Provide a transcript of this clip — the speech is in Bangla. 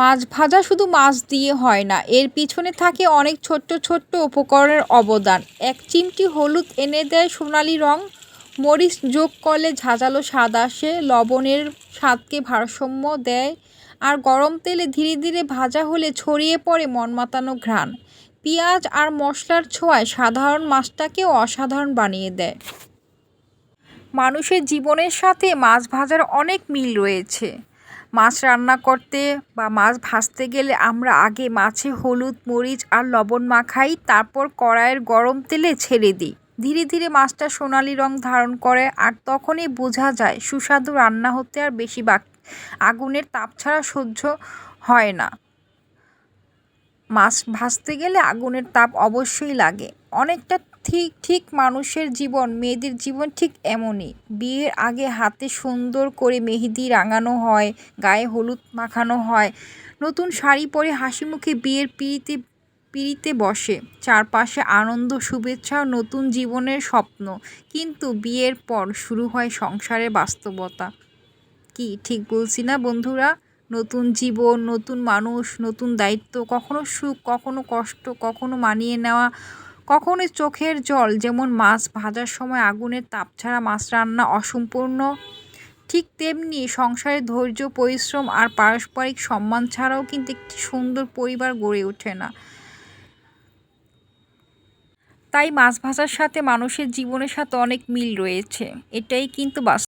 মাছ ভাজা শুধু মাছ দিয়ে হয় না, এর পিছনে থাকে অনেক ছোট্ট ছোট্ট উপকরণের অবদান। এক চিমটি হলুদ এনে দেয় সোনালি রং, মরিচ যোগ করলে ঝাঁঝালো স্বাদ আসে, লবণের স্বাদকে ভারসাম্য দেয়, আর গরম তেলে ধীরে ধীরে ভাজা হলে ছড়িয়ে পড়ে মনমাতানো ঘ্রাণ। পেঁয়াজ আর মশলার ছোঁয়ায় সাধারণ মাছটাকেও অসাধারণ বানিয়ে দেয়। মানুষের জীবনের সাথে মাছ ভাজার অনেক মিল রয়েছে। মাছ রান্না করতে বা মাছ ভাজতে গেলে আমরা আগে মাছে হলুদ মরিচ আর লবণ মাখাই, তারপর কড়াইয়ের গরম তেলে ছেড়ে দিই। ধীরে ধীরে মাছটা সোনালি রং ধারণ করে, আর তখনই বোঝা যায় সুস্বাদু রান্না হতে আর বেশি বাকি। আগুনের তাপ ছাড়া সহ্য হয় না। মাছ ভাজতে গেলে আগুনের তাপ অবশ্যই লাগে। অনেকটা ঠিক ঠিক মানুষের জীবন, মেয়েদের জীবন ঠিক এমনই। বিয়ের আগে হাতে সুন্দর করে মেহেদি রাঙানো হয়, গায়ে হলুদ মাখানো হয়, নতুন শাড়ি পরে হাসিমুখে বিয়ের পিঁড়িতে বসে, চারপাশে আনন্দ শুভেচ্ছা ও নতুন জীবনের স্বপ্ন। কিন্তু বিয়ের পর শুরু হয় সংসারের বাস্তবতা। কি ঠিক বলছি না বন্ধুরা? নতুন জীবন, নতুন মানুষ, নতুন দায়িত্ব, কখনো সুখ, কখনো কষ্ট, কখনো মানিয়ে নেওয়া, কখনো চোখের জল। যেমন মাছ ভাজার সময় আগুনের তাপ ছাড়া মাছ রান্না অসম্পূর্ণ, ঠিক তেমনি সংসারে ধৈর্য পরিশ্রম আর পারস্পরিক সম্মান ছাড়াও কিন্তু একটি সুন্দর পরিবার গড়ে ওঠে না। তাই মাছ ভাজার সাথে মানুষের জীবনের সাথে অনেক মিল রয়েছে, এটাই কিন্তু বাস্তব।